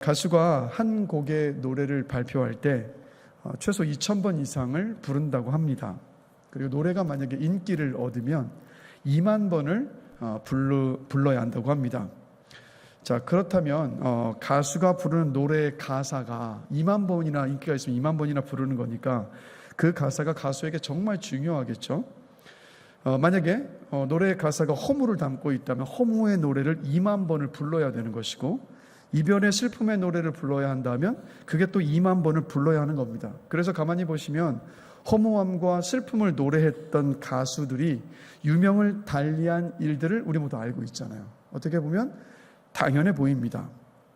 가수가 한 곡의 노래를 발표할 때 최소 2,000번 이상을 부른다고 합니다. 그리고 노래가 만약에 인기를 얻으면 2만 번을 불러야 한다고 합니다. 자, 그렇다면 가수가 부르는 노래의 가사가 2만 번이나 인기가 있으면 2만 번이나 부르는 거니까 그 가사가 가수에게 정말 중요하겠죠. 만약에 노래의 가사가 허무를 담고 있다면 허무의 노래를 2만 번을 불러야 되는 것이고, 이별의 슬픔의 노래를 불러야 한다면 그게 또 2만 번을 불러야 하는 겁니다. 그래서 가만히 보시면 허무함과 슬픔을 노래했던 가수들이 유명을 달리한 일들을 우리 모두 알고 있잖아요. 어떻게 보면 당연해 보입니다.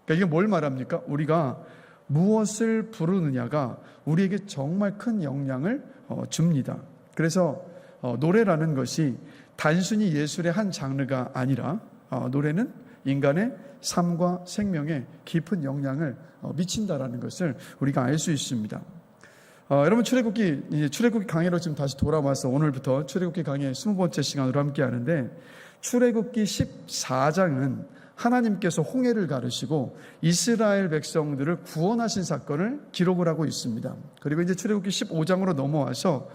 그러니까 이게 뭘 말합니까? 우리가 무엇을 부르느냐가 우리에게 정말 큰 영향을 줍니다. 그래서 노래라는 것이 단순히 예술의 한 장르가 아니라 노래는 인간의 삶과 생명에 깊은 영향을 미친다라는 것을 우리가 알 수 있습니다. 여러분, 출애굽기 강의로 지금 다시 돌아와서 오늘부터 출애굽기 강의 20번째 시간으로 함께 하는데, 출애굽기 14장은 하나님께서 홍해를 가르시고 이스라엘 백성들을 구원하신 사건을 기록을 하고 있습니다. 그리고 이제 출애굽기 15장으로 넘어와서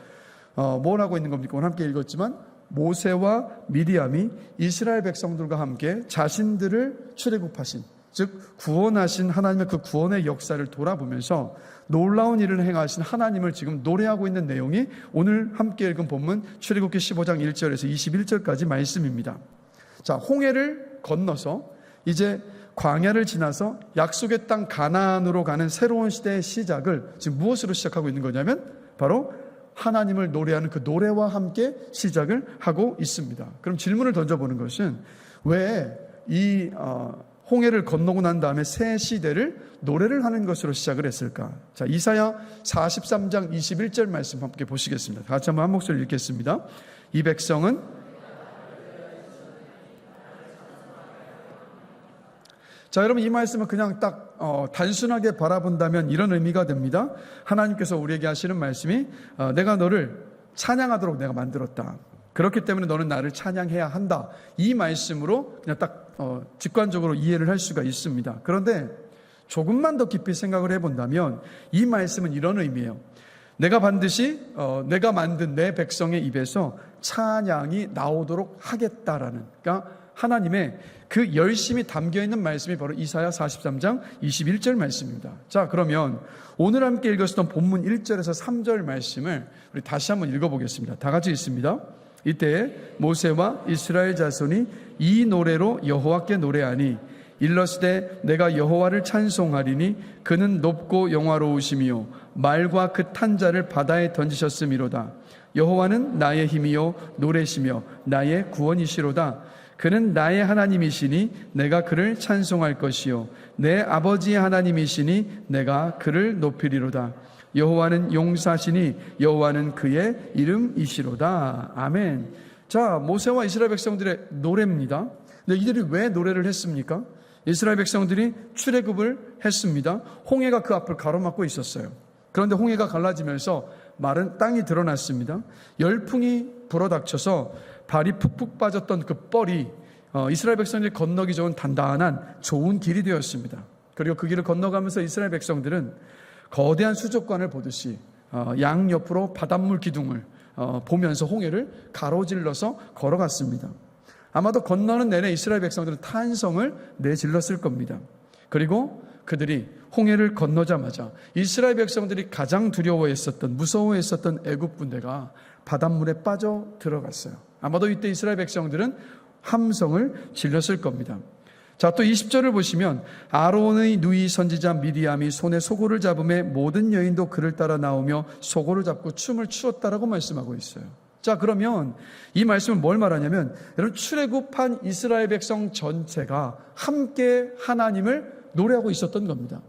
뭘 하고 있는 겁니까? 오늘 함께 읽었지만 모세와 미리암이 이스라엘 백성들과 함께 자신들을 출애굽하신, 즉 구원하신 하나님의 그 구원의 역사를 돌아보면서 놀라운 일을 행하신 하나님을 지금 노래하고 있는 내용이 오늘 함께 읽은 본문 출애굽기 15장 1절에서 21절까지 말씀입니다. 자, 홍해를 건너서 이제 광야를 지나서 약속의 땅 가나안으로 가는 새로운 시대의 시작을 지금 무엇으로 시작하고 있는 거냐면 바로 하나님을 노래하는 그 노래와 함께 시작을 하고 있습니다. 그럼 질문을 던져보는 것은 왜 이 홍해를 건너고 난 다음에 새 시대를 노래를 하는 것으로 시작을 했을까? 자, 이사야 43장 21절 말씀 함께 보시겠습니다. 다 같이 한번 한 목소리 읽겠습니다. 이 백성은 자, 여러분, 이 말씀은 그냥 딱 단순하게 바라본다면 이런 의미가 됩니다. 하나님께서 우리에게 하시는 말씀이 내가 너를 찬양하도록 내가 만들었다. 그렇기 때문에 너는 나를 찬양해야 한다. 이 말씀으로 그냥 딱 직관적으로 이해를 할 수가 있습니다. 그런데 조금만 더 깊이 생각을 해본다면 이 말씀은 이런 의미예요. 내가 반드시 내가 만든 내 백성의 입에서 찬양이 나오도록 하겠다라는, 그러니까 하나님의 그 열심이 담겨있는 말씀이 바로 이사야 43장 21절 말씀입니다. 자, 그러면 오늘 함께 읽었던 본문 1절에서 3절 말씀을 우리 다시 한번 읽어보겠습니다. 다 같이 읽습니다. 이때 모세와 이스라엘 자손이 이 노래로 여호와께 노래하니 일러스되 내가 여호와를 찬송하리니 그는 높고 영화로우시며 말과 그 탄자를 바다에 던지셨음이로다. 여호와는 나의 힘이요 노래시며 나의 구원이시로다. 그는 나의 하나님이시니 내가 그를 찬송할 것이요 내 아버지의 하나님이시니 내가 그를 높이리로다. 여호와는 용사시니 여호와는 그의 이름이시로다. 아멘. 자, 모세와 이스라엘 백성들의 노래입니다. 근데 이들이 왜 노래를 했습니까? 이스라엘 백성들이 출애굽을 했습니다. 홍해가 그 앞을 가로막고 있었어요. 그런데 홍해가 갈라지면서 마른 땅이 드러났습니다. 열풍이 불어닥쳐서 발이 푹푹 빠졌던 그 뻘이 이스라엘 백성들이 건너기 좋은 단단한 좋은 길이 되었습니다. 그리고 그 길을 건너가면서 이스라엘 백성들은 거대한 수족관을 보듯이 양옆으로 바닷물 기둥을 보면서 홍해를 가로질러서 걸어갔습니다. 아마도 건너는 내내 이스라엘 백성들은 탄성을 내질렀을 겁니다. 그리고 그들이 홍해를 건너자마자 이스라엘 백성들이 가장 두려워했었던, 무서워했었던 애굽 군대가 바닷물에 빠져 들어갔어요. 아마도 이때 이스라엘 백성들은 함성을 질렀을 겁니다. 자, 또 20절을 보시면 아론의 누이 선지자 미리암이 손에 소고를 잡음에 모든 여인도 그를 따라 나오며 소고를 잡고 춤을 추었다라고 말씀하고 있어요. 자, 그러면 이 말씀은 뭘 말하냐면 여러분, 출애굽한 이스라엘 백성 전체가 함께 하나님을 노래하고 있었던 겁니다.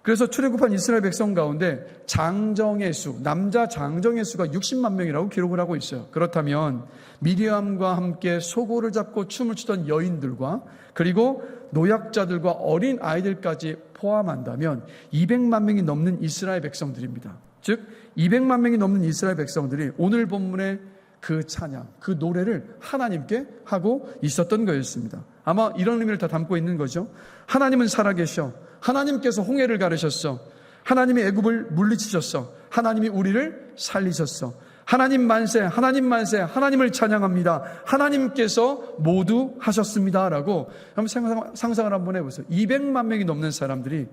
그래서 출애굽한 이스라엘 백성 가운데 장정의 수, 남자 장정의 수가 60만 명이라고 기록을 하고 있어요. 그렇다면 미리암과 함께 소고를 잡고 춤을 추던 여인들과 그리고 노약자들과 어린 아이들까지 포함한다면 200만 명이 넘는 이스라엘 백성들입니다. 즉 200만 명이 넘는 이스라엘 백성들이 오늘 본문의 그 찬양, 그 노래를 하나님께 하고 있었던 거였습니다. 아마 이런 의미를 다 담고 있는 거죠. 하나님은 살아계셔. 하나님께서 홍해를 가르셨어. 하나님이 애굽을 물리치셨어. 하나님이 우리를 살리셨어. 하나님 만세, 하나님 만세, 하나님을 찬양합니다. 하나님께서 모두 하셨습니다. 라고 한번 상상을 한번 해보세요. 200만 명이 넘는 사람들이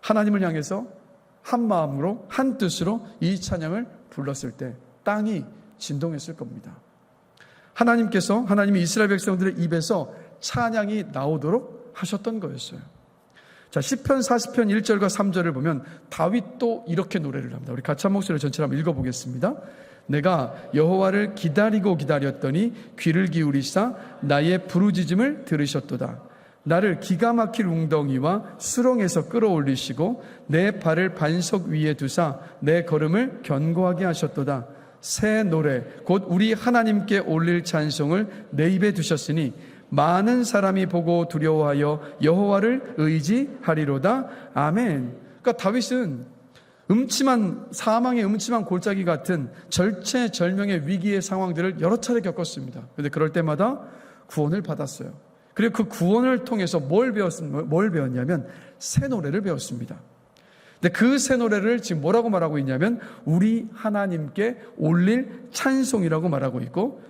하나님을 향해서 한 마음으로, 한 뜻으로 이 찬양을 불렀을 때 땅이 진동했을 겁니다. 하나님이 이스라엘 백성들의 입에서 찬양이 나오도록 하셨던 거였어요. 자, 시편 40편 1절과 3절을 보면 다윗도 이렇게 노래를 합니다. 우리 같이 한 목소리로 전체를 한번 읽어보겠습니다. 내가 여호와를 기다리고 기다렸더니 귀를 기울이사 나의 부르짖음을 들으셨도다. 나를 기가 막힐 웅덩이와 수렁에서 끌어올리시고 내 발을 반석 위에 두사 내 걸음을 견고하게 하셨도다. 새 노래 곧 우리 하나님께 올릴 찬송을 내 입에 두셨으니 많은 사람이 보고 두려워하여 여호와를 의지하리로다. 아멘. 그러니까 다윗은 사망의 음침한 골짜기 같은 절체절명의 위기의 상황들을 여러 차례 겪었습니다. 그런데 그럴 때마다 구원을 받았어요. 그리고 그 구원을 통해서 뭘 배웠냐면 새 노래를 배웠습니다. 근데 그 새 노래를 지금 뭐라고 말하고 있냐면 우리 하나님께 올릴 찬송이라고 말하고 있고,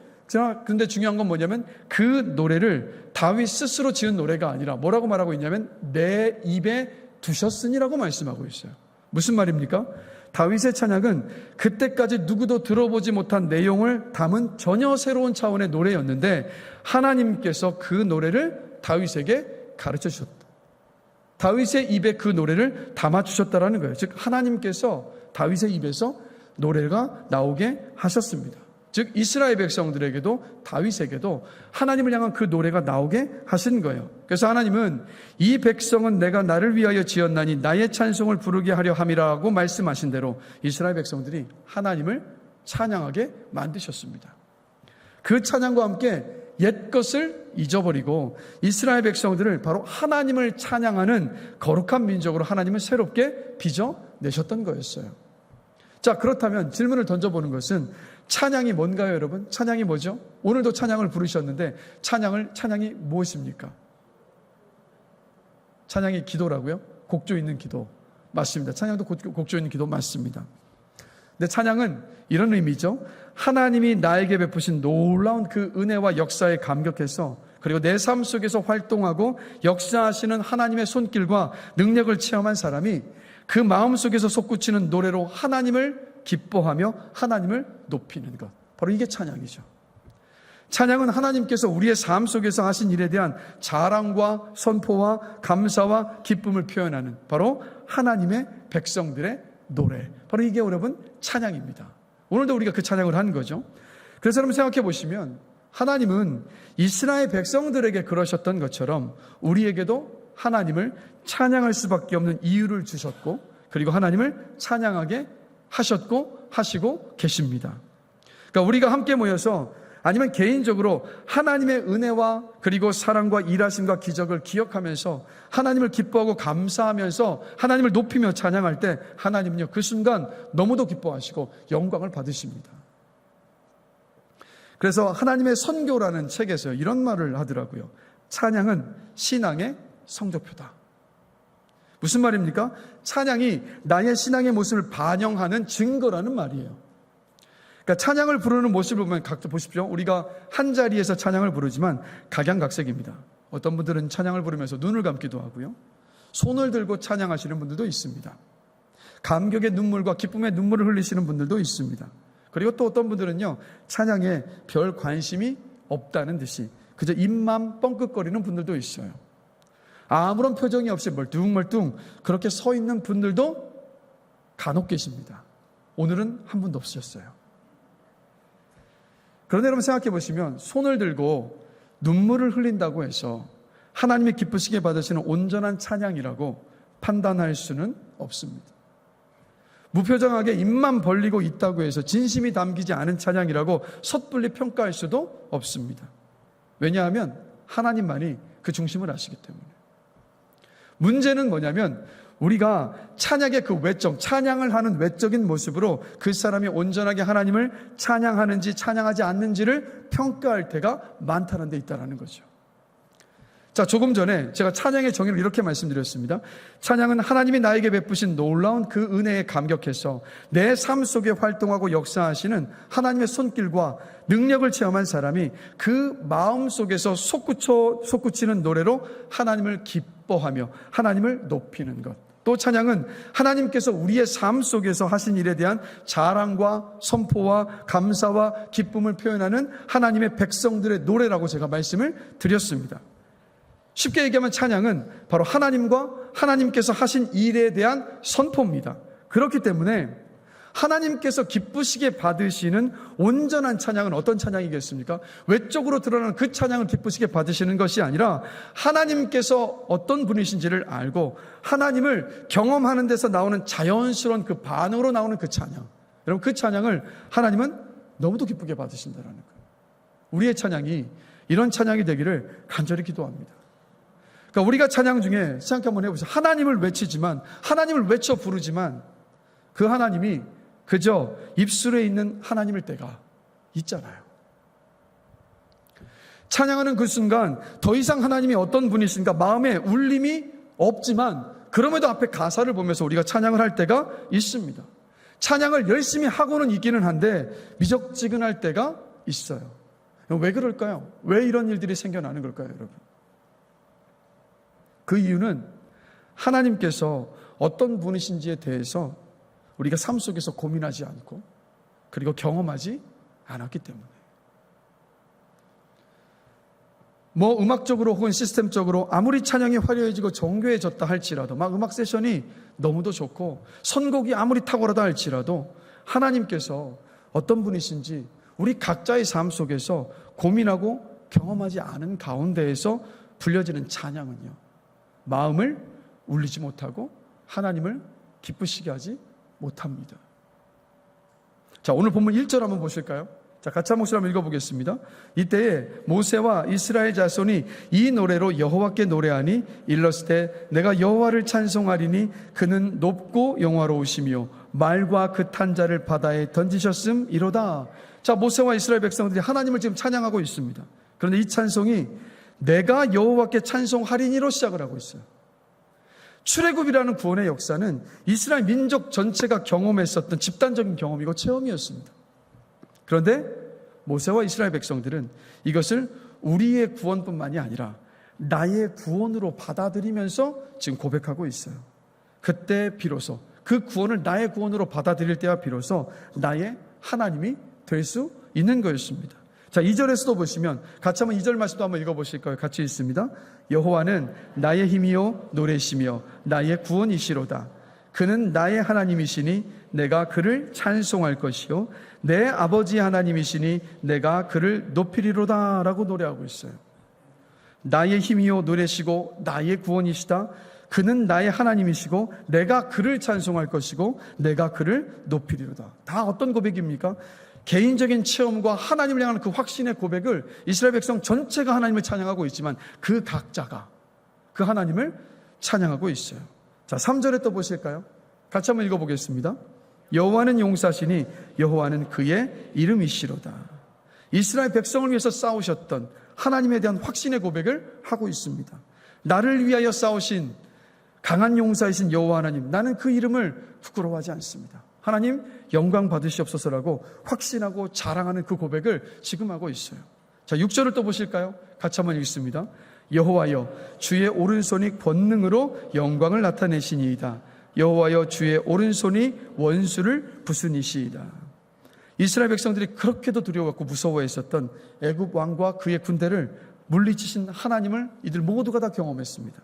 근데 중요한 건 뭐냐면 그 노래를 다윗 스스로 지은 노래가 아니라 뭐라고 말하고 있냐면 내 입에 두셨으니라고 말씀하고 있어요. 무슨 말입니까? 다윗의 찬양은 그때까지 누구도 들어보지 못한 내용을 담은 전혀 새로운 차원의 노래였는데 하나님께서 그 노래를 다윗에게 가르쳐 주셨다. 다윗의 입에 그 노래를 담아주셨다라는 거예요. 즉 하나님께서 다윗의 입에서 노래가 나오게 하셨습니다. 즉 이스라엘 백성들에게도 다윗에게도 하나님을 향한 그 노래가 나오게 하신 거예요. 그래서 하나님은 이 백성은 내가 나를 위하여 지었나니 나의 찬송을 부르게 하려 함이라고 말씀하신 대로 이스라엘 백성들이 하나님을 찬양하게 만드셨습니다. 그 찬양과 함께 옛것을 잊어버리고 이스라엘 백성들을 바로 하나님을 찬양하는 거룩한 민족으로 하나님을 새롭게 빚어내셨던 거였어요. 자, 그렇다면 질문을 던져보는 것은 찬양이 뭔가요, 여러분? 찬양이 뭐죠? 오늘도 찬양을 부르셨는데 찬양이 무엇입니까? 찬양이 기도라고요? 곡조 있는 기도. 맞습니다. 찬양도 곡조 있는 기도 맞습니다. 근데 찬양은 이런 의미죠. 하나님이 나에게 베푸신 놀라운 그 은혜와 역사에 감격해서 그리고 내 삶 속에서 활동하고 역사하시는 하나님의 손길과 능력을 체험한 사람이 그 마음 속에서 솟구치는 노래로 하나님을 기뻐하며 하나님을 높이는 것. 바로 이게 찬양이죠. 찬양은 하나님께서 우리의 삶 속에서 하신 일에 대한 자랑과 선포와 감사와 기쁨을 표현하는 바로 하나님의 백성들의 노래. 바로 이게 여러분 찬양입니다. 오늘도 우리가 그 찬양을 하는 거죠. 그래서 여러분 생각해 보시면 하나님은 이스라엘 백성들에게 그러셨던 것처럼 우리에게도 하나님을 찬양할 수밖에 없는 이유를 주셨고 그리고 하나님을 찬양하게 하셨고 하시고 계십니다. 그러니까 우리가 함께 모여서 아니면 개인적으로 하나님의 은혜와 그리고 사랑과 일하심과 기적을 기억하면서 하나님을 기뻐하고 감사하면서 하나님을 높이며 찬양할 때 하나님은요 그 순간 너무도 기뻐하시고 영광을 받으십니다. 그래서 하나님의 선교라는 책에서 이런 말을 하더라고요. 찬양은 신앙의 성적표다. 무슨 말입니까? 찬양이 나의 신앙의 모습을 반영하는 증거라는 말이에요. 그러니까 찬양을 부르는 모습을 보면 각자 보십시오. 우리가 한 자리에서 찬양을 부르지만 각양각색입니다. 어떤 분들은 찬양을 부르면서 눈을 감기도 하고요. 손을 들고 찬양하시는 분들도 있습니다. 감격의 눈물과 기쁨의 눈물을 흘리시는 분들도 있습니다. 그리고 또 어떤 분들은요, 찬양에 별 관심이 없다는 듯이 그저 입만 뻥끗거리는 분들도 있어요. 아무런 표정이 없이 멀뚱멀뚱 그렇게 서 있는 분들도 간혹 계십니다. 오늘은 한 분도 없으셨어요. 그런데 여러분 생각해 보시면 손을 들고 눈물을 흘린다고 해서 하나님의 기쁘시게 받으시는 온전한 찬양이라고 판단할 수는 없습니다. 무표정하게 입만 벌리고 있다고 해서 진심이 담기지 않은 찬양이라고 섣불리 평가할 수도 없습니다. 왜냐하면 하나님만이 그 중심을 아시기 때문에. 문제는 뭐냐면 우리가 찬양의 그 외적, 찬양을 하는 외적인 모습으로 그 사람이 온전하게 하나님을 찬양하는지 찬양하지 않는지를 평가할 때가 많다는 데 있다는 거죠. 자, 조금 전에 제가 찬양의 정의를 이렇게 말씀드렸습니다. 찬양은 하나님이 나에게 베푸신 놀라운 그 은혜에 감격해서 내 삶 속에 활동하고 역사하시는 하나님의 손길과 능력을 체험한 사람이 그 마음 속에서 솟구치는 노래로 하나님을 기뻐하며 하나님을 높이는 것. 또 찬양은 하나님께서 우리의 삶 속에서 하신 일에 대한 자랑과 선포와 감사와 기쁨을 표현하는 하나님의 백성들의 노래라고 제가 말씀을 드렸습니다. 쉽게 얘기하면 찬양은 바로 하나님과 하나님께서 하신 일에 대한 선포입니다. 그렇기 때문에 하나님께서 기쁘시게 받으시는 온전한 찬양은 어떤 찬양이겠습니까? 외적으로 드러나는 그 찬양을 기쁘시게 받으시는 것이 아니라 하나님께서 어떤 분이신지를 알고 하나님을 경험하는 데서 나오는 자연스러운 그 반응으로 나오는 그 찬양. 여러분, 그 찬양을 하나님은 너무도 기쁘게 받으신다는 거예요. 우리의 찬양이 이런 찬양이 되기를 간절히 기도합니다. 그러니까 우리가 찬양 중에 생각 한번 해보세요. 하나님을 외치지만, 하나님을 외쳐 부르지만 그 하나님이 그저 입술에 있는 하나님일 때가 있잖아요. 찬양하는 그 순간 더 이상 하나님이 어떤 분이신가 마음에 울림이 없지만 그럼에도 앞에 가사를 보면서 우리가 찬양을 할 때가 있습니다. 찬양을 열심히 하고는 있기는 한데 미적지근할 때가 있어요. 왜 그럴까요? 왜 이런 일들이 생겨나는 걸까요, 여러분? 그 이유는 하나님께서 어떤 분이신지에 대해서 우리가 삶 속에서 고민하지 않고 그리고 경험하지 않았기 때문에. 뭐 음악적으로 혹은 시스템적으로 아무리 찬양이 화려해지고 정교해졌다 할지라도, 막 음악 세션이 너무도 좋고 선곡이 아무리 탁월하다 할지라도 하나님께서 어떤 분이신지 우리 각자의 삶 속에서 고민하고 경험하지 않은 가운데에서 불려지는 찬양은요, 마음을 울리지 못하고 하나님을 기쁘시게 하지 못합니다. 자, 오늘 본문 1절 한번 보실까요? 자, 같이 한 목소리 한번 읽어보겠습니다. 이때에 모세와 이스라엘 자손이 이 노래로 여호와께 노래하니 일렀을 내가 여호와를 찬송하리니 그는 높고 영화로우시며 말과 그 탄자를 바다에 던지셨음 이로다. 자, 모세와 이스라엘 백성들이 하나님을 지금 찬양하고 있습니다. 그런데 이 찬송이 내가 여호와께 찬송하리니로 시작을 하고 있어요. 출애굽이라는 구원의 역사는 이스라엘 민족 전체가 경험했었던 집단적인 경험이고 체험이었습니다. 그런데 모세와 이스라엘 백성들은 이것을 우리의 구원뿐만이 아니라 나의 구원으로 받아들이면서 지금 고백하고 있어요. 그때 비로소 그 구원을 나의 구원으로 받아들일 때와 비로소 나의 하나님이 될 수 있는 거였습니다. 자, 2절에서도 보시면 같이 한번 2절 말씀도 한번 읽어보실까요? 같이 읽습니다. 여호와는 나의 힘이요 노래시며 나의 구원이시로다. 그는 나의 하나님이시니 내가 그를 찬송할 것이요 내 아버지 하나님이시니 내가 그를 높이리로다 라고 노래하고 있어요. 나의 힘이요 노래시고 나의 구원이시다. 그는 나의 하나님이시고 내가 그를 찬송할 것이고 내가 그를 높이리로다. 다 어떤 고백입니까? 개인적인 체험과 하나님을 향하는 그 확신의 고백을 이스라엘 백성 전체가 하나님을 찬양하고 있지만 그 각자가 그 하나님을 찬양하고 있어요. 자, 3절에 또 보실까요? 같이 한번 읽어보겠습니다. 여호와는 용사시니 여호와는 그의 이름이시로다. 이스라엘 백성을 위해서 싸우셨던 하나님에 대한 확신의 고백을 하고 있습니다. 나를 위하여 싸우신 강한 용사이신 여호와 하나님, 나는 그 이름을 부끄러워하지 않습니다. 하나님 영광 받으시옵소서라고 확신하고 자랑하는 그 고백을 지금 하고 있어요. 자, 6절을 또 보실까요? 같이 한번 읽습니다. 여호와여 주의 오른손이 권능으로 영광을 나타내시니이다. 여호와여 주의 오른손이 원수를 부수니시이다. 이스라엘 백성들이 그렇게도 두려워하고 무서워했었던 애굽 왕과 그의 군대를 물리치신 하나님을 이들 모두가 다 경험했습니다.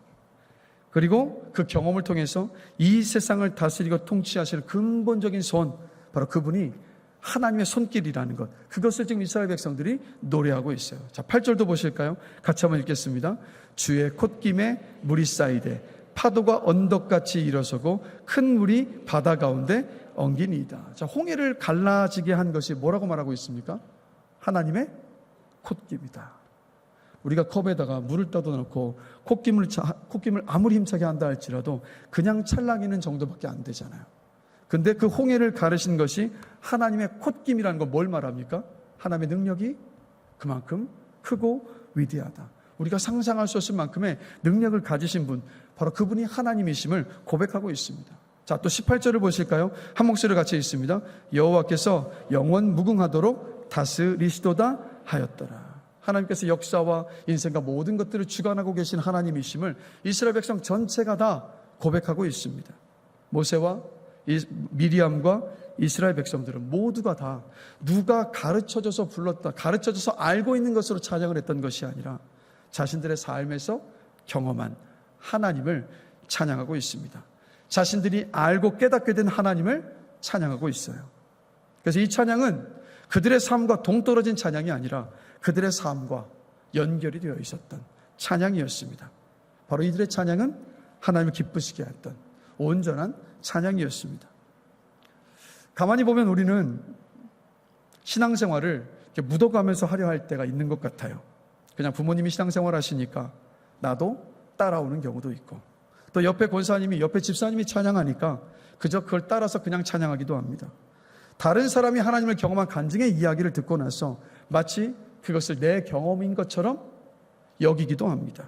그리고 그 경험을 통해서 이 세상을 다스리고 통치하시는 근본적인 손, 바로 그분이 하나님의 손길이라는 것, 그것을 지금 이스라엘 백성들이 노래하고 있어요. 자, 8절도 보실까요? 같이 한번 읽겠습니다. 주의 콧김에 물이 쌓이되 파도가 언덕같이 일어서고 큰 물이 바다 가운데 엉기니이다. 자, 홍해를 갈라지게 한 것이 뭐라고 말하고 있습니까? 하나님의 콧김이다. 우리가 컵에다가 물을 떠다 놓고 콧김을 아무리 힘차게 한다 할지라도 그냥 찰랑이는 정도밖에 안 되잖아요. 근데 그 홍해를 가르신 것이 하나님의 콧김이라는 건 뭘 말합니까? 하나님의 능력이 그만큼 크고 위대하다. 우리가 상상할 수 없을 만큼의 능력을 가지신 분, 바로 그분이 하나님이심을 고백하고 있습니다. 자, 또 18절을 보실까요? 한 목소리로 같이 읽습니다. 여호와께서 영원 무궁하도록 다스리시도다 하였더라. 하나님께서 역사와 인생과 모든 것들을 주관하고 계신 하나님이심을 이스라엘 백성 전체가 다 고백하고 있습니다. 모세와 미리암과 이스라엘 백성들은 모두가 다 누가 가르쳐줘서 불렀다, 가르쳐줘서 알고 있는 것으로 찬양을 했던 것이 아니라 자신들의 삶에서 경험한 하나님을 찬양하고 있습니다. 자신들이 알고 깨닫게 된 하나님을 찬양하고 있어요. 그래서 이 찬양은 그들의 삶과 동떨어진 찬양이 아니라 그들의 삶과 연결이 되어 있었던 찬양이었습니다. 바로 이들의 찬양은 하나님을 기쁘시게 했던 온전한 찬양이었습니다. 가만히 보면 우리는 신앙생활을 이렇게 묻어가면서 하려 할 때가 있는 것 같아요. 그냥 부모님이 신앙생활 하시니까 나도 따라오는 경우도 있고, 또 옆에 권사님이, 옆에 집사님이 찬양하니까 그저 그걸 따라서 그냥 찬양하기도 합니다. 다른 사람이 하나님을 경험한 간증의 이야기를 듣고 나서 마치 그것을 내 경험인 것처럼 여기기도 합니다.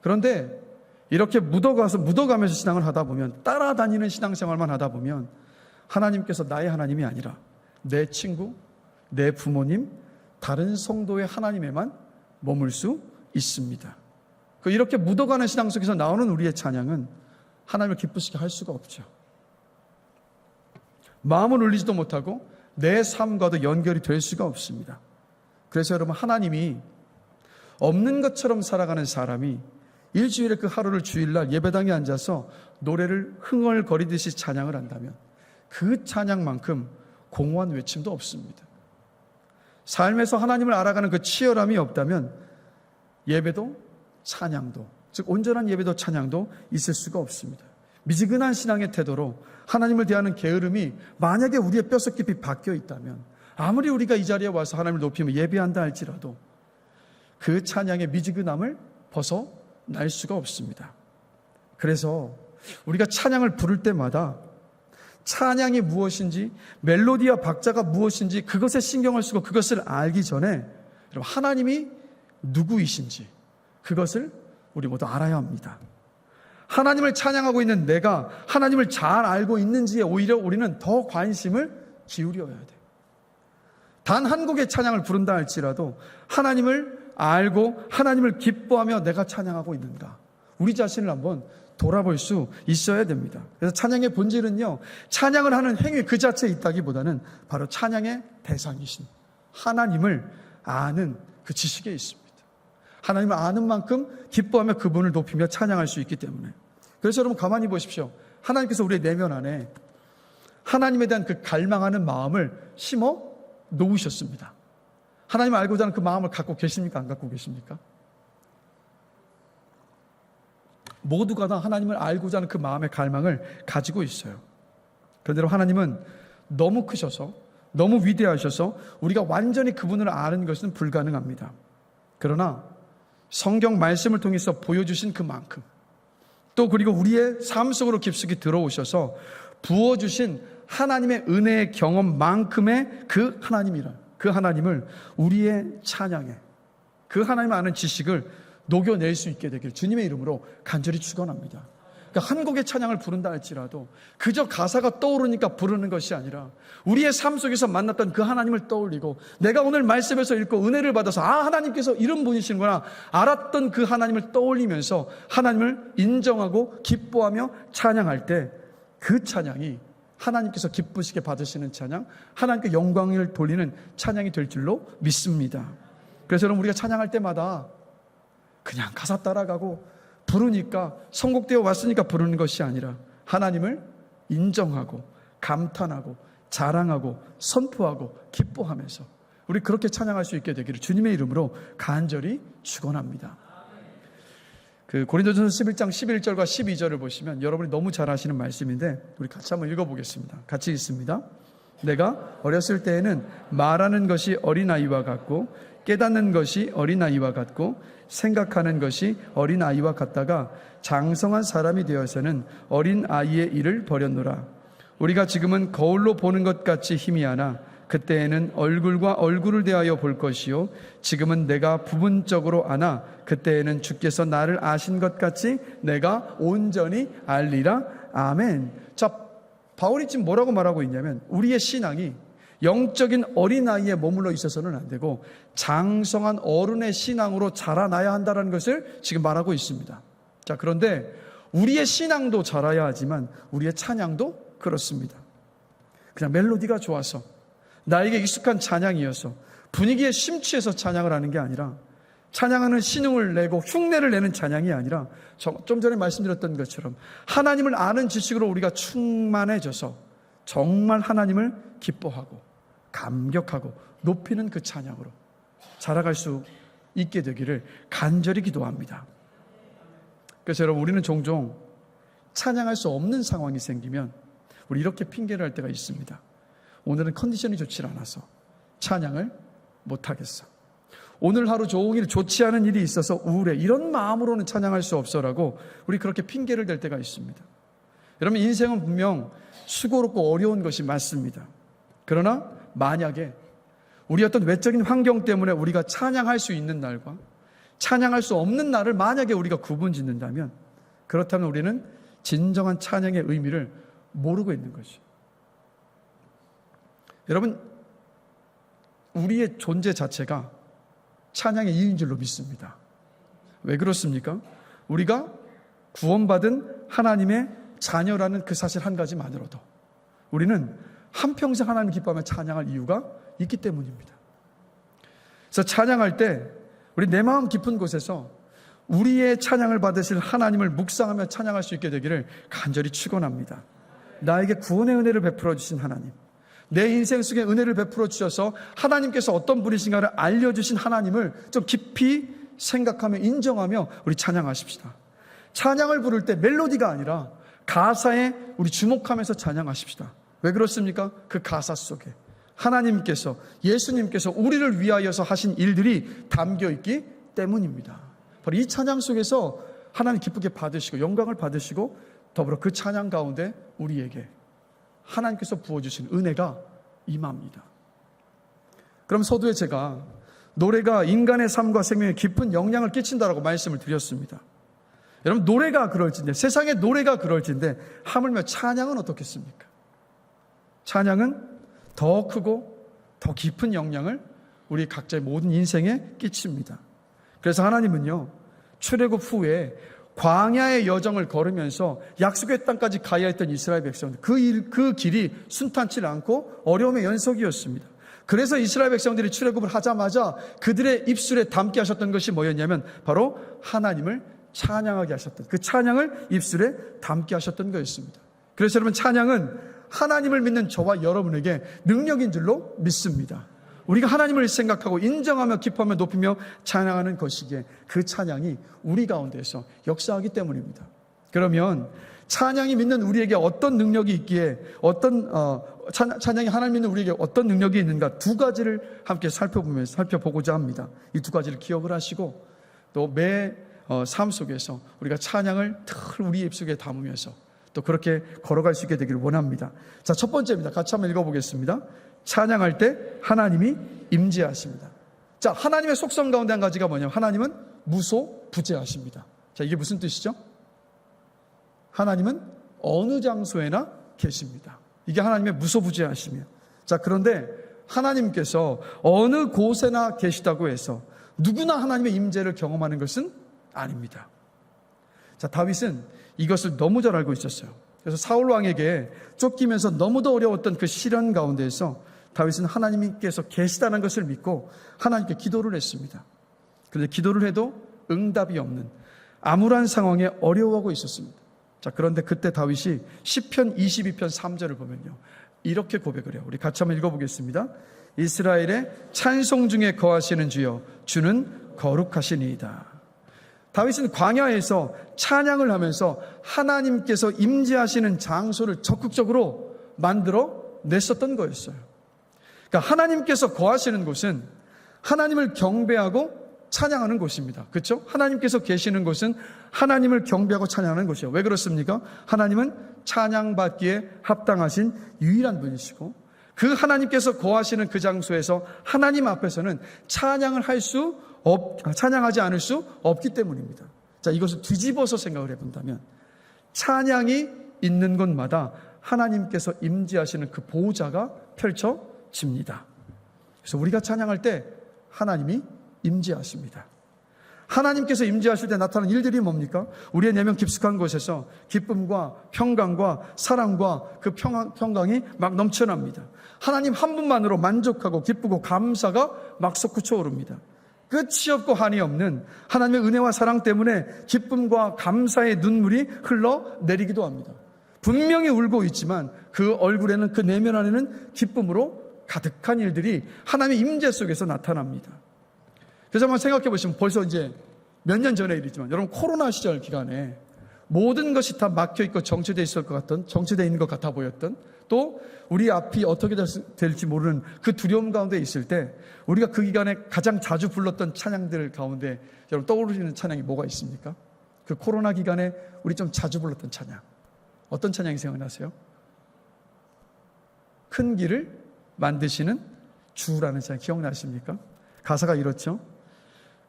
그런데 이렇게 묻어가면서 신앙을 하다 보면, 따라다니는 신앙생활만 하다 보면 하나님께서 나의 하나님이 아니라 내 친구, 내 부모님, 다른 성도의 하나님에만 머물 수 있습니다. 이렇게 묻어가는 신앙 속에서 나오는 우리의 찬양은 하나님을 기쁘시게 할 수가 없죠. 마음을 울리지도 못하고 내 삶과도 연결이 될 수가 없습니다. 그래서 여러분, 하나님이 없는 것처럼 살아가는 사람이 일주일에 그 하루를 주일날 예배당에 앉아서 노래를 흥얼거리듯이 찬양을 한다면 그 찬양만큼 공허한 외침도 없습니다. 삶에서 하나님을 알아가는 그 치열함이 없다면 예배도 찬양도, 즉 온전한 예배도 찬양도 있을 수가 없습니다. 미지근한 신앙의 태도로 하나님을 대하는 게으름이 만약에 우리의 뼛속 깊이 박혀 있다면, 아무리 우리가 이 자리에 와서 하나님을 높이며 예배한다 할지라도 그 찬양의 미지근함을 벗어날 수가 없습니다. 그래서 우리가 찬양을 부를 때마다 찬양이 무엇인지, 멜로디와 박자가 무엇인지 그것에 신경을 쓰고 그것을 알기 전에 하나님이 누구이신지 그것을 우리 모두 알아야 합니다. 하나님을 찬양하고 있는 내가 하나님을 잘 알고 있는지에 오히려 우리는 더 관심을 기울여야 돼요. 단 한 곡의 찬양을 부른다 할지라도 하나님을 알고 하나님을 기뻐하며 내가 찬양하고 있는가, 우리 자신을 한번 돌아볼 수 있어야 됩니다. 그래서 찬양의 본질은요, 찬양을 하는 행위 그 자체에 있다기보다는 바로 찬양의 대상이신 하나님을 아는 그 지식에 있습니다. 하나님을 아는 만큼 기뻐하며 그분을 높이며 찬양할 수 있기 때문에. 그래서 여러분 가만히 보십시오. 하나님께서 우리의 내면 안에 하나님에 대한 그 갈망하는 마음을 심어 놓으셨습니다. 하나님을 알고자 하는 그 마음을 갖고 계십니까? 안 갖고 계십니까? 모두가 다 하나님을 알고자 하는 그 마음의 갈망을 가지고 있어요. 그런데 하나님은 너무 크셔서, 너무 위대하셔서 우리가 완전히 그분을 아는 것은 불가능합니다. 그러나 성경 말씀을 통해서 보여주신 그만큼, 또 그리고 우리의 삶 속으로 깊숙이 들어오셔서 부어주신 하나님의 은혜의 경험만큼의 그 하나님을 우리의 찬양에, 그 하나님을 아는 지식을 녹여낼 수 있게 되길 주님의 이름으로 간절히 축원합니다. 그러니까 한 곡의 찬양을 부른다 할지라도 그저 가사가 떠오르니까 부르는 것이 아니라 우리의 삶 속에서 만났던 그 하나님을 떠올리고, 내가 오늘 말씀에서 읽고 은혜를 받아서 하나님께서 이런 분이시구나 알았던 그 하나님을 떠올리면서 하나님을 인정하고 기뻐하며 찬양할 때 그 찬양이 하나님께서 기쁘시게 받으시는 찬양, 하나님께 영광을 돌리는 찬양이 될 줄로 믿습니다. 그래서 여러분, 우리가 찬양할 때마다 그냥 가사 따라가고 부르니까, 선곡되어 왔으니까 부르는 것이 아니라 하나님을 인정하고 감탄하고 자랑하고 선포하고 기뻐하면서 우리 그렇게 찬양할 수 있게 되기를 주님의 이름으로 간절히 축원합니다. 그 고린도전서 11장 11절과 12절을 보시면 여러분이 너무 잘 아시는 말씀인데 우리 같이 한번 읽어보겠습니다. 같이 읽습니다. 내가 어렸을 때에는 말하는 것이 어린아이와 같고 깨닫는 것이 어린아이와 같고 생각하는 것이 어린아이와 같다가 장성한 사람이 되어서는 어린아이의 일을 버렸노라. 우리가 지금은 거울로 보는 것 같이 희미하나 그때에는 얼굴과 얼굴을 대하여 볼 것이요 지금은 내가 부분적으로 아나 그때에는 주께서 나를 아신 것 같이 내가 온전히 알리라. 아멘. 자, 바울이 지금 뭐라고 말하고 있냐면 우리의 신앙이 영적인 어린아이에 머물러 있어서는 안 되고 장성한 어른의 신앙으로 자라나야 한다는 것을 지금 말하고 있습니다. 자, 그런데 우리의 신앙도 자라야 하지만 우리의 찬양도 그렇습니다. 그냥 멜로디가 좋아서 나에게 익숙한 찬양이어서 분위기에 심취해서 찬양을 하는 게 아니라 찬양하는 신용을 내고 흉내를 내는 찬양이 아니라 좀 전에 말씀드렸던 것처럼 하나님을 아는 지식으로 우리가 충만해져서 정말 하나님을 기뻐하고 감격하고 높이는 그 찬양으로 자라갈 수 있게 되기를 간절히 기도합니다. 그래서 여러분 우리는 종종 찬양할 수 없는 상황이 생기면 우리 이렇게 핑계를 할 때가 있습니다. 오늘은 컨디션이 좋지 않아서 찬양을 못하겠어. 오늘 하루 종일 좋지 않은 일이 있어서 우울해. 이런 마음으로는 찬양할 수 없어라고 우리 그렇게 핑계를 댈 때가 있습니다. 여러분 인생은 분명 수고롭고 어려운 것이 맞습니다. 그러나 만약에 우리 어떤 외적인 환경 때문에 우리가 찬양할 수 있는 날과 찬양할 수 없는 날을 만약에 우리가 구분짓는다면 그렇다면 우리는 진정한 찬양의 의미를 모르고 있는 거죠. 여러분 우리의 존재 자체가 찬양의 이유인 줄로 믿습니다. 왜 그렇습니까? 우리가 구원받은 하나님의 자녀라는 그 사실 한 가지만으로도 우리는 한평생 하나님 기뻐하며 찬양할 이유가 있기 때문입니다. 그래서 찬양할 때 우리 내 마음 깊은 곳에서 우리의 찬양을 받으실 하나님을 묵상하며 찬양할 수 있게 되기를 간절히 축원합니다. 나에게 구원의 은혜를 베풀어 주신 하나님, 내 인생 속에 은혜를 베풀어 주셔서 하나님께서 어떤 분이신가를 알려주신 하나님을 좀 깊이 생각하며 인정하며 우리 찬양하십시다. 찬양을 부를 때 멜로디가 아니라 가사에 우리 주목하면서 찬양하십시다. 왜 그렇습니까? 그 가사 속에 하나님께서, 예수님께서 우리를 위하여서 하신 일들이 담겨 있기 때문입니다. 바로 이 찬양 속에서 하나님 기쁘게 받으시고 영광을 받으시고 더불어 그 찬양 가운데 우리에게 하나님께서 부어주신 은혜가 임합니다. 그럼 서두에 제가 노래가 인간의 삶과 생명에 깊은 영향을 끼친다라고 말씀을 드렸습니다. 여러분 노래가 그럴진데, 세상의 노래가 그럴진데 하물며 찬양은 어떻겠습니까? 찬양은 더 크고 더 깊은 영향을 우리 각자의 모든 인생에 끼칩니다. 그래서 하나님은요, 출애굽 후에 광야의 여정을 걸으면서 약속의 땅까지 가야 했던 이스라엘 백성들, 그 길이 순탄치 않고 어려움의 연속이었습니다. 그래서 이스라엘 백성들이 출애굽을 하자마자 그들의 입술에 담게 하셨던 것이 뭐였냐면 바로 하나님을 찬양하게 하셨던, 그 찬양을 입술에 담게 하셨던 거였습니다. 그래서 여러분, 찬양은 하나님을 믿는 저와 여러분에게 능력인 줄로 믿습니다. 우리가 하나님을 생각하고 인정하며 기뻐하며 높이며 찬양하는 것이기에 그 찬양이 우리 가운데서 역사하기 때문입니다. 그러면 찬양이 믿는 우리에게 어떤 능력이 있기에, 찬양이 하나님 믿는 우리에게 어떤 능력이 있는가, 두 가지를 함께 살펴보고자 합니다. 이 두 가지를 기억을 하시고 또 매 삶 속에서 우리가 찬양을 늘 우리 입속에 담으면서 또 그렇게 걸어갈 수 있게 되기를 원합니다. 자, 첫 번째입니다. 같이 한번 읽어보겠습니다. 찬양할 때 하나님이 임재하십니다. 자, 하나님의 속성 가운데 한 가지가 뭐냐면 하나님은 무소부재하십니다. 자, 이게 무슨 뜻이죠? 하나님은 어느 장소에나 계십니다. 이게 하나님의 무소부재하심이에요. 자, 그런데 하나님께서 어느 곳에나 계시다고 해서 누구나 하나님의 임재를 경험하는 것은 아닙니다. 자, 다윗은 이것을 너무 잘 알고 있었어요. 그래서 사울 왕에게 쫓기면서 너무도 어려웠던 그 시련 가운데에서 다윗은 하나님께서 계시다는 것을 믿고 하나님께 기도를 했습니다. 그런데 기도를 해도 응답이 없는 암울한 상황에 어려워하고 있었습니다. 자, 그런데 그때 다윗이 시편 22편 3절을 보면요, 이렇게 고백을 해요. 우리 같이 한번 읽어보겠습니다. 이스라엘의 찬송 중에 거하시는 주여, 주는 거룩하시니이다. 다윗은 광야에서 찬양을 하면서 하나님께서 임재하시는 장소를 적극적으로 만들어 냈었던 거였어요. 그러니까 하나님께서 거하시는 곳은 하나님을 경배하고 찬양하는 곳입니다. 그렇죠? 하나님께서 계시는 곳은 하나님을 경배하고 찬양하는 곳이에요. 왜 그렇습니까? 하나님은 찬양받기에 합당하신 유일한 분이시고 그 하나님께서 거하시는 그 장소에서 하나님 앞에서는 찬양하지 않을 수 없기 때문입니다. 자, 이것을 뒤집어서 생각을 해본다면 찬양이 있는 곳마다 하나님께서 임재하시는 그 보호자가 펼쳐집니다. 그래서 우리가 찬양할 때 하나님이 임재하십니다. 하나님께서 임재하실 때 나타나는 일들이 뭡니까? 우리의 내면 깊숙한 곳에서 기쁨과 평강과 사랑과 그 평강이 막 넘쳐납니다. 하나님 한 분만으로 만족하고 기쁘고 감사가 막 솟구쳐 오릅니다. 끝이 없고 한이 없는 하나님의 은혜와 사랑 때문에 기쁨과 감사의 눈물이 흘러내리기도 합니다. 분명히 울고 있지만 그 얼굴에는, 그 내면 안에는 기쁨으로 가득한 일들이 하나님의 임재 속에서 나타납니다. 그래서 한번 생각해 보시면 벌써 이제 몇 년 전의 일이지만 여러분, 코로나 시절 기간에 모든 것이 다 막혀 있고 정체되어 있을 것 같던, 정체되어 있는 것 같아 보였던, 또 우리 앞이 어떻게 될지 모르는 그 두려움 가운데 있을 때 우리가 그 기간에 가장 자주 불렀던 찬양들 가운데 여러분 떠오르시는 찬양이 뭐가 있습니까? 그 코로나 기간에 우리 좀 자주 불렀던 찬양, 어떤 찬양이 생각나세요? 큰 길을 만드시는 주라는 찬양 기억나십니까? 가사가 이렇죠.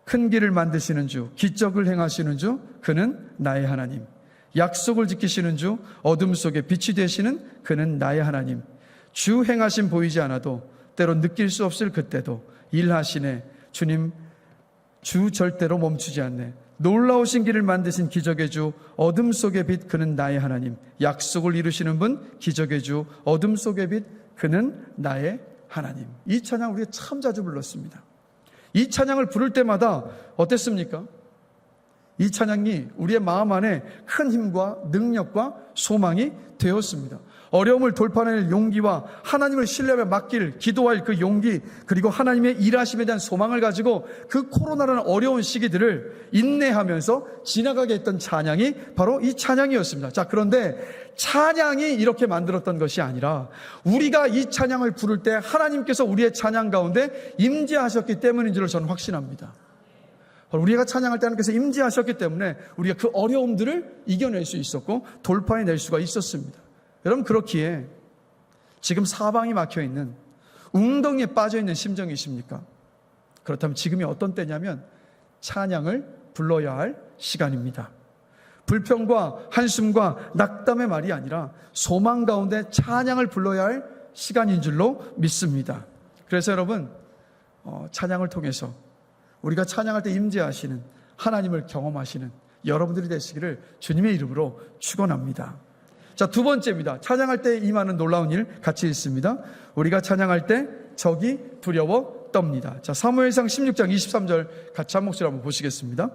큰 길을 만드시는 주, 기적을 행하시는 주, 그는 나의 하나님. 약속을 지키시는 주, 어둠 속에 빛이 되시는 그는 나의 하나님. 주 행하심 보이지 않아도 때로 느낄 수 없을 그때도 일하시네. 주님, 주 절대로 멈추지 않네. 놀라우신 길을 만드신 기적의 주, 어둠 속의 빛, 그는 나의 하나님. 약속을 이루시는 분, 기적의 주, 어둠 속의 빛, 그는 나의 하나님. 이 찬양 우리가 참 자주 불렀습니다. 이 찬양을 부를 때마다 어땠습니까? 이 찬양이 우리의 마음 안에 큰 힘과 능력과 소망이 되었습니다. 어려움을 돌파해낼 용기와 하나님을 신뢰하며 맡길, 기도할 그 용기, 그리고 하나님의 일하심에 대한 소망을 가지고 그 코로나라는 어려운 시기들을 인내하면서 지나가게 했던 찬양이 바로 이 찬양이었습니다. 자, 그런데 찬양이 이렇게 만들었던 것이 아니라 우리가 이 찬양을 부를 때 하나님께서 우리의 찬양 가운데 임재하셨기 때문인 줄 저는 확신합니다. 우리가 찬양할 때 하나님께서 임재하셨기 때문에 우리가 그 어려움들을 이겨낼 수 있었고 돌파해낼 수가 있었습니다. 여러분, 그렇기에 지금 사방이 막혀있는 웅덩이에 빠져있는 심정이십니까? 그렇다면 지금이 어떤 때냐면 찬양을 불러야 할 시간입니다. 불평과 한숨과 낙담의 말이 아니라 소망 가운데 찬양을 불러야 할 시간인 줄로 믿습니다. 그래서 여러분, 찬양을 통해서 우리가 찬양할 때 임재하시는 하나님을 경험하시는 여러분들이 되시기를 주님의 이름으로 축원합니다. 자, 두 번째입니다. 찬양할 때 임하는 놀라운 일 같이 읽습니다. 우리가 찬양할 때 적이 두려워 떱니다. 자, 사무엘상 16장 23절 같이 한 목소리 한번 보시겠습니다.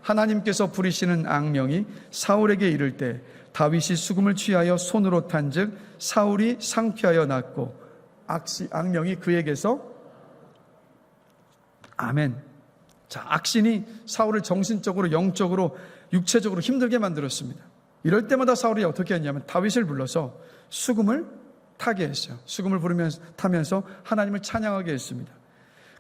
하나님께서 부리시는 악령이 사울에게 이를 때 다윗이 수금을 취하여 손으로 탄즉 사울이 상쾌하여 낫고 악령이 그에게서 아멘. 자, 악신이 사울을 정신적으로, 영적으로, 육체적으로 힘들게 만들었습니다. 이럴 때마다 사울이 어떻게 했냐면 다윗을 불러서 수금을 타게 했어요. 수금을 타면서 하나님을 찬양하게 했습니다.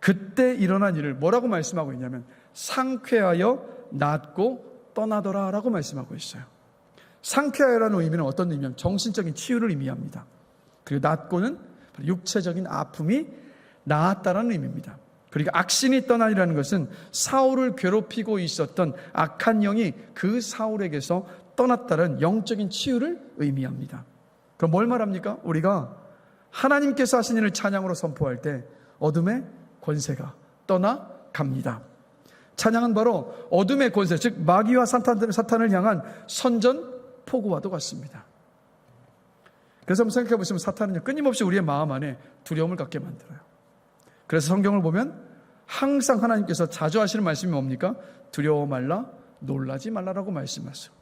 그때 일어난 일을 뭐라고 말씀하고 있냐면 상쾌하여 낫고 떠나더라 라고 말씀하고 있어요. 상쾌하여라는 의미는 어떤 의미냐면 정신적인 치유를 의미합니다. 그리고 낫고는 육체적인 아픔이 나았다라는 의미입니다. 그리고 악신이 떠나리라는 것은 사울을 괴롭히고 있었던 악한 영이 그 사울에게서 떠났다는 영적인 치유를 의미합니다. 그럼 뭘 말합니까? 우리가 하나님께서 하신 일을 찬양으로 선포할 때 어둠의 권세가 떠나갑니다. 찬양은 바로 어둠의 권세, 즉 마귀와 사탄을 향한 선전포고와도 같습니다. 그래서 한번 생각해 보시면 사탄은 끊임없이 우리의 마음 안에 두려움을 갖게 만들어요. 그래서 성경을 보면 항상 하나님께서 자주 하시는 말씀이 뭡니까? 두려워 말라, 놀라지 말라라고 말씀하세요.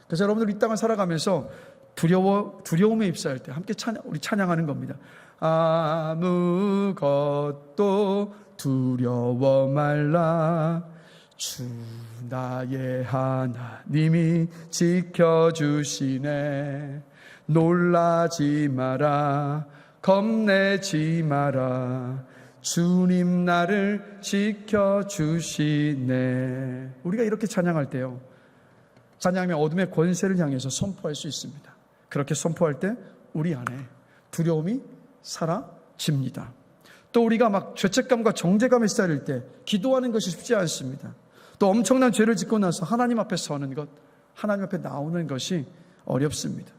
그래서 여러분들 이 땅을 살아가면서 두려움에 입사할 때 함께 우리 찬양하는 겁니다. 아무것도 두려워 말라, 주 나의 하나님이 지켜주시네. 놀라지 마라, 겁내지 마라, 주님 나를 지켜주시네. 우리가 이렇게 찬양할 때요, 찬양하면 어둠의 권세를 향해서 선포할 수 있습니다. 그렇게 선포할 때 우리 안에 두려움이 사라집니다. 또 우리가 막 죄책감과 정죄감에 쌓일 때 기도하는 것이 쉽지 않습니다. 또 엄청난 죄를 짓고 나서 하나님 앞에 서는 것, 하나님 앞에 나오는 것이 어렵습니다.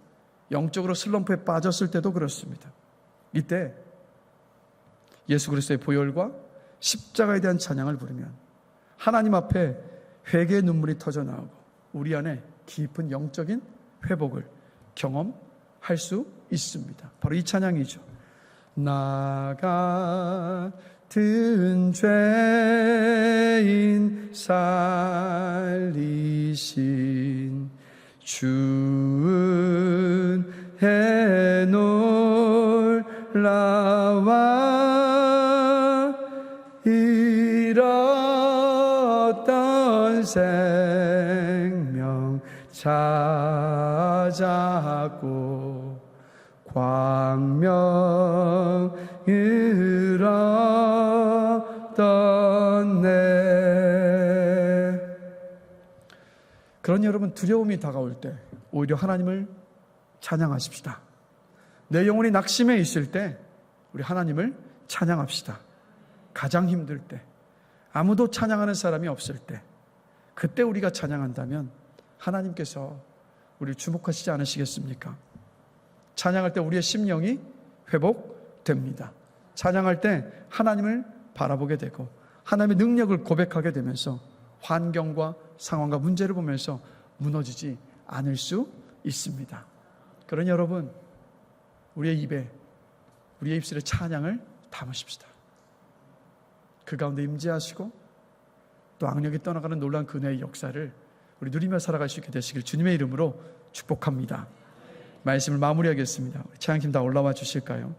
영적으로 슬럼프에 빠졌을 때도 그렇습니다. 이때 예수 그리스도의 보혈과 십자가에 대한 찬양을 부르면 하나님 앞에 회개의 눈물이 터져 나오고 우리 안에 깊은 영적인 회복을 경험할 수 있습니다. 바로 이 찬양이죠. 나 같은 죄인 살리신 주은 해놀라와 잃었던 생명 찾았고 광명을 얻었네. 그런 여러분, 두려움이 다가올 때 오히려 하나님을 찬양하십시다. 내 영혼이 낙심해 있을 때 우리 하나님을 찬양합시다. 가장 힘들 때, 아무도 찬양하는 사람이 없을 때, 그때 우리가 찬양한다면 하나님께서 우리를 주목하시지 않으시겠습니까? 찬양할 때 우리의 심령이 회복됩니다. 찬양할 때 하나님을 바라보게 되고 하나님의 능력을 고백하게 되면서 환경과 상황과 문제를 보면서 무너지지 않을 수 있습니다. 그러니 여러분, 우리의 입에, 우리의 입술에 찬양을 담으십시다. 그 가운데 임재하시고 또 악력이 떠나가는 놀라운 그네의 역사를 우리 누리며 살아갈 수 있게 되시길 주님의 이름으로 축복합니다. 말씀을 마무리하겠습니다. 우리 찬양팀 다 올라와 주실까요?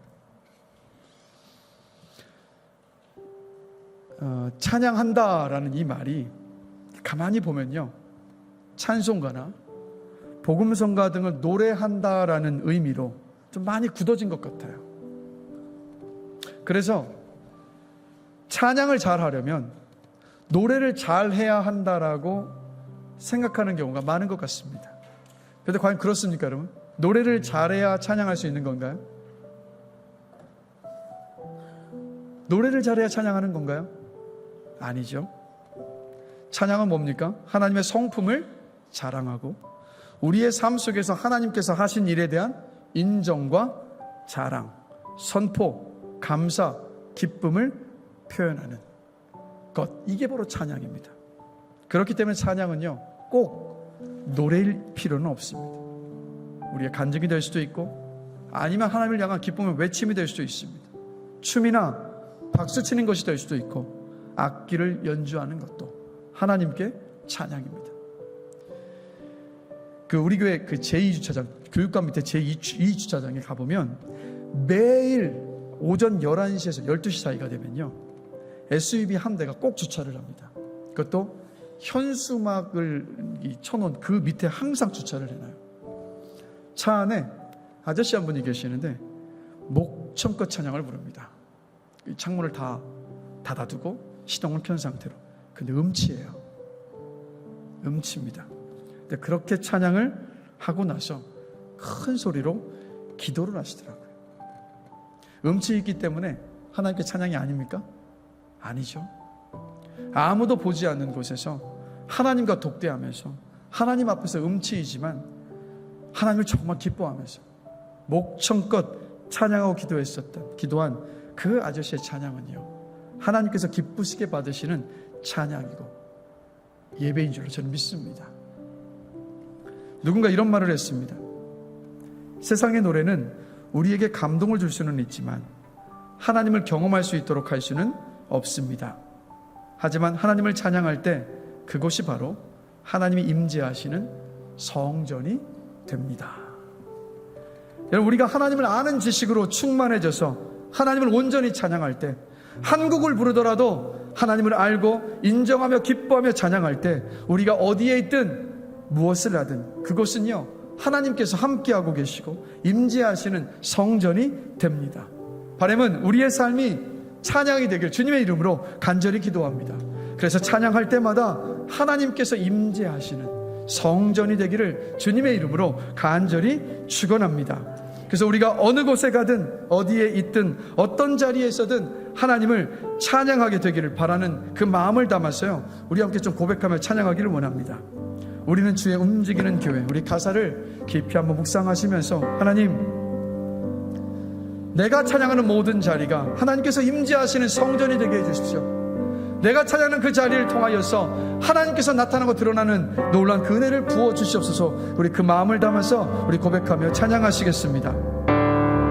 찬양한다라는 이 말이 가만히 보면요, 찬송가나 복음성가 등을 노래한다라는 의미로 좀 많이 굳어진 것 같아요. 그래서 찬양을 잘 하려면 노래를 잘 해야 한다라고 생각하는 경우가 많은 것 같습니다. 그런데 과연 그렇습니까, 여러분? 노래를 잘해야 찬양할 수 있는 건가요? 노래를 잘해야 찬양하는 건가요? 아니죠. 찬양은 뭡니까? 하나님의 성품을 자랑하고 우리의 삶 속에서 하나님께서 하신 일에 대한 인정과 자랑, 선포, 감사, 기쁨을 표현하는 것, 이게 바로 찬양입니다. 그렇기 때문에 찬양은요, 꼭 노래일 필요는 없습니다. 우리의 간증이 될 수도 있고 아니면 하나님을 향한 기쁨의 외침이 될 수도 있습니다. 춤이나 박수치는 것이 될 수도 있고 악기를 연주하는 것도 하나님께 찬양입니다. 우리 교회 제2주차장, 교육관 밑에 제2주차장에 가보면 매일 오전 11시에서 12시 사이가 되면요, SUV 한 대가 꼭 주차를 합니다. 그것도 현수막을 쳐놓은 그 밑에 항상 주차를 해놔요. 차 안에 아저씨 한 분이 계시는데 목청껏 찬양을 부릅니다. 창문을 다 닫아두고 시동을 켠 상태로. 근데 음치예요. 음치입니다. 근데 그렇게 찬양을 하고 나서 큰 소리로 기도를 하시더라고요. 음치 있기 때문에 하나님께 찬양이 아닙니까? 아니죠. 아무도 보지 않는 곳에서 하나님과 독대하면서 하나님 앞에서 음치이지만 하나님을 정말 기뻐하면서 목청껏 찬양하고 기도한 그 아저씨의 찬양은요, 하나님께서 기쁘시게 받으시는 찬양이고 예배인 줄로 저는 믿습니다. 누군가 이런 말을 했습니다. 세상의 노래는 우리에게 감동을 줄 수는 있지만 하나님을 경험할 수 있도록 할 수는 없습니다. 하지만 하나님을 찬양할 때 그것이 바로 하나님이 임재하시는 성전이 됩니다. 여러분, 우리가 하나님을 아는 지식으로 충만해져서 하나님을 온전히 찬양할 때, 한국을 부르더라도 하나님을 알고 인정하며 기뻐하며 찬양할 때, 우리가 어디에 있든 무엇을 하든 그것은요, 하나님께서 함께하고 계시고 임재하시는 성전이 됩니다. 바람은 우리의 삶이 찬양이 되길 주님의 이름으로 간절히 기도합니다. 그래서 찬양할 때마다 하나님께서 임재하시는 성전이 되기를 주님의 이름으로 간절히 축원합니다. 그래서 우리가 어느 곳에 가든 어디에 있든 어떤 자리에 있어든 하나님을 찬양하게 되기를 바라는 그 마음을 담아서요, 우리 함께 좀 고백하며 찬양하기를 원합니다. 우리는 주의 움직이는 교회, 우리 가사를 깊이 한번 묵상하시면서, 하나님, 내가 찬양하는 모든 자리가 하나님께서 임재하시는 성전이 되게 해주십시오. 내가 찬양하는 그 자리를 통하여서 하나님께서 나타나고 드러나는 놀라운 그 은혜를 부어주시옵소서. 우리 그 마음을 담아서 우리 고백하며 찬양하시겠습니다.